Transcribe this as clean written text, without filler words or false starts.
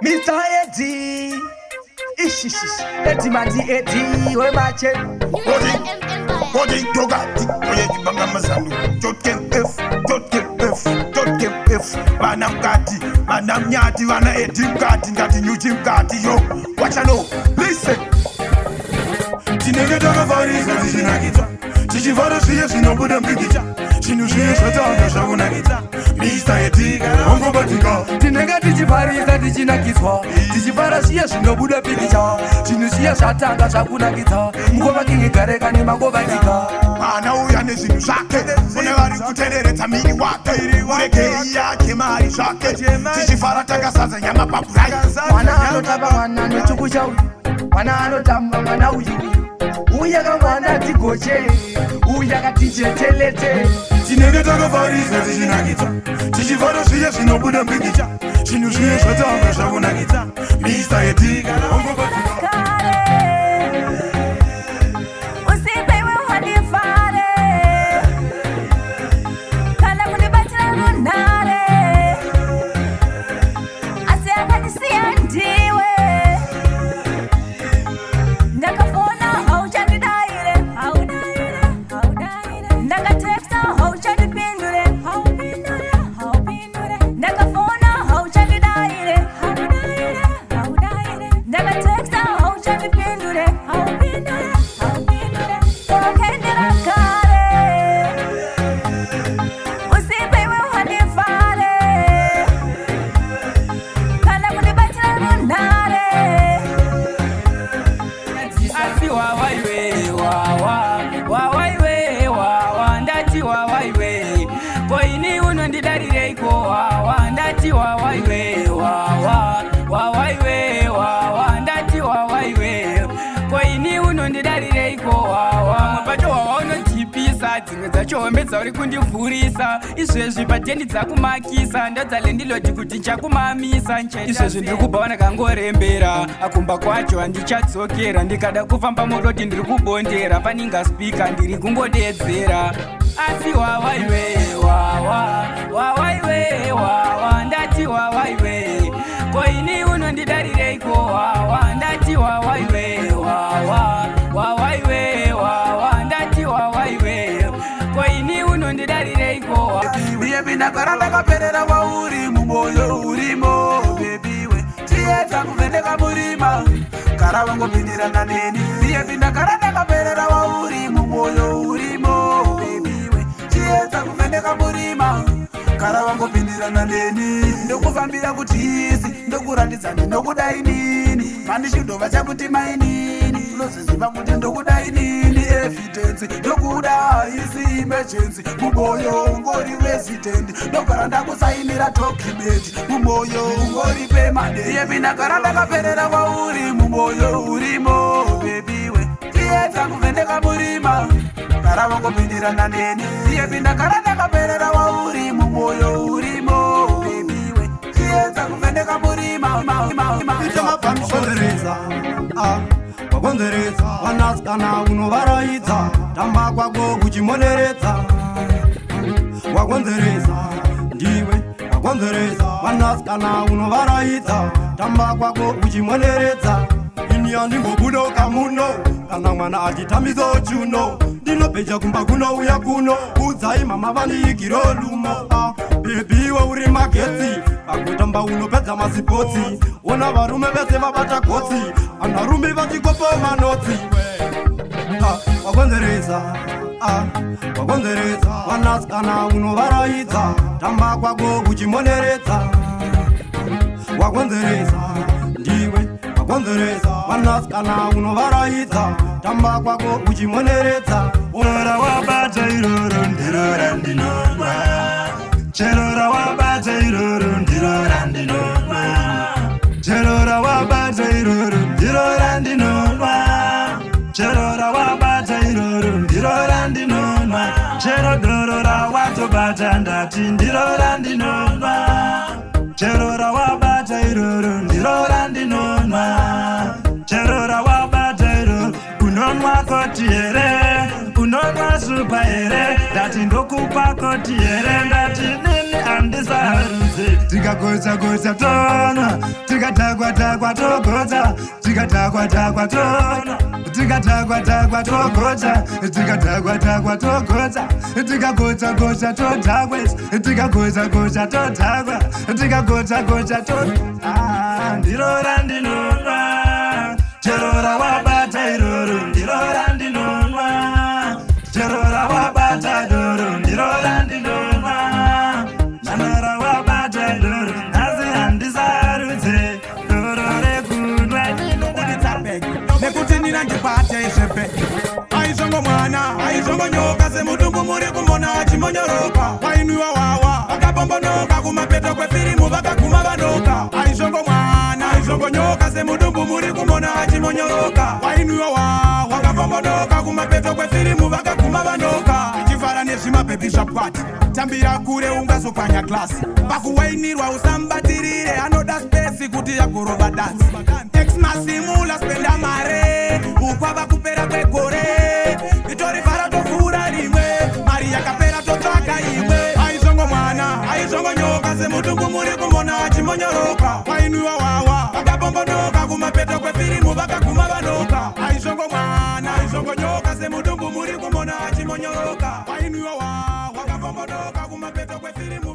Mr. Eddie, Eddie Madi Eddie, we mache. Body dogati, oye kibanga mazanu. Jotkem F, manam kati, manam nyati, wana Eddie kati, ngati nyuji kati yo. Watch out, listen. Tinenge doga vari, ngati jinagita. Tijivara siye sinobuda mbigita. Chinusiye shatanga shagunagita. Mr. Eddie, ongo batika. Tinenge tijivariza tijinakitwa. Tijivara siye sinobuda mbigita. Chinusiye shatanga shagunagita. Mkova kingi kareka ni mango batika. Mana uya nezinu zake. Unewari kuterereta mini wake. Urekei yake mari zake. Tijivara tagasaza nyama papurai. Mwana anotaba mwana nochukusha uyu. Mwana anotamba mwana uyu. Uyaga mwana tigoche. Uyaga tijetelete. Tinenge doga vari, ngati jinagita. Tijivara siye sinobuda mbigita. Chinusiye shatanga shagunagita. Mr. Eddie, ongo batika. Chombedza uri kundivhurisa izvezvi patendi dzakumakisa ndadzale ndiloti kuti chakumamisa izvezvi ndiri kubva vanakangorembera akumba kwacho handichadzokera ndikada kufamba moroti ndiri kubondera paningaspika ndiri kungodedzera asi wawaiwe wawaiwe wawa ndati wawaiwe koini unondidarireiko wawa ndati wawaiwe wawa wawaiwe wawa ndati wawaiwe koini unondidarireiko iye bindakaranda kaperera wauri mumoyo urimo bebiwe tiyedza kuvendeka murima kara vangopindirana neni iye bindakaranda kaperera wauri mumoyo urimo bebiwe tiyedza kuvendeka murima kara vangopindirana neni ndokufambira kuti isi ndokuratidza ndinokudai nini mandishidhova chakuti mainini unoziziva kuti ndokudai nini evidence ndokuda isi emergency mumoyo ungori resident ndogara ndakusainira document mumoyo ungori permanent iye binagara ndakaperera kwauri mumoyo urimo bebiwe tiyedza kuvendeka murima kara vangopindirana neni iye binagara ndakaperera kwauri mumoyo urimo bebiwe tiyedza kuvendeka murima wakonzeredza vanasikana unovaraidza tamba kwako kuchimoneredza wakonzeredza ndiwe wakonzeredza vanasikana unovaraidza tamba kwako kuchimoneredza ini handimbobudoka muno kana mwana achitamiso chuno ndinopeja kumba kunouya kuno udzai mama vandiigiro lumo bebiwe uri magetsi akutamba unopedza masipotsi ona varume vese vabata gotsi anarume vachikopa manotsi wakonzeredza wakonzeredza vanasikana unovaraidza tamba kwako kuchimoneredza wakonzeredza ndiwe wakonzeredza vanasikana unovaraidza tamba kwako kuchimoneredza ora wabata iroro ndiro randinonwa cherora wabata iroro ndiro randinonwa cherora wabata iroro ndiro randinonwa cherora wabata iroro ndiro randinonwa cherodorora watobata ndati ndiro randinonwa cherora wabata iroro ndiro randinonwa cherora wabata iroro unonwa koti here unonwa supa here ndati ndokupa koti here ndati nini handisarudze tikagocha tona tikatagwa togocha tikatagwa tona tikatagwa togocha tikatagwa togocha tikagocha todhagwe tikagocha todhagwa tikagocha ndiro randinonwa chero rawabata iroro ndiro randinonwa chero rawabata doro ndiro randinonwa nana rawabata doro asi handisarudze doro rekunwa nekuti nina ndibate izvepe aizvongo mwana aizvongo nyoka semudumbu muri kumona achimonyoroka wainwiwa wawa vakapombonoka kumapeto kwefirimu vakaguma vanoka aizvongo mwana aizvongo nyoka semudumbu muri kumona achimonyoroka wainwiwa wawa vakapombonoka kumapeto kwefirimu vakaguma vanoka ichifara nezvimabhebhi zvakwati tambira kure ungazopwanya klasi pakuwainirwa usambatirire anoda spesi kuti yagorova dansi exmasimula spenda mare ukwava kupera kwegore itorivhara tovhura rimwe mari yakapera totsvaga imwe aizvongo mwana aizvongo nyoka semudumbu muri kumona achimonyoroka wainwiwa wawa vakapombonoka kumapeto kwefirimu vakaguma vanoka aizvongo mwana aizvongo nyoka semudumbu muri kumona achimonyoroka wainwiwa wawa vakapombonoka kumapeto kwefirimu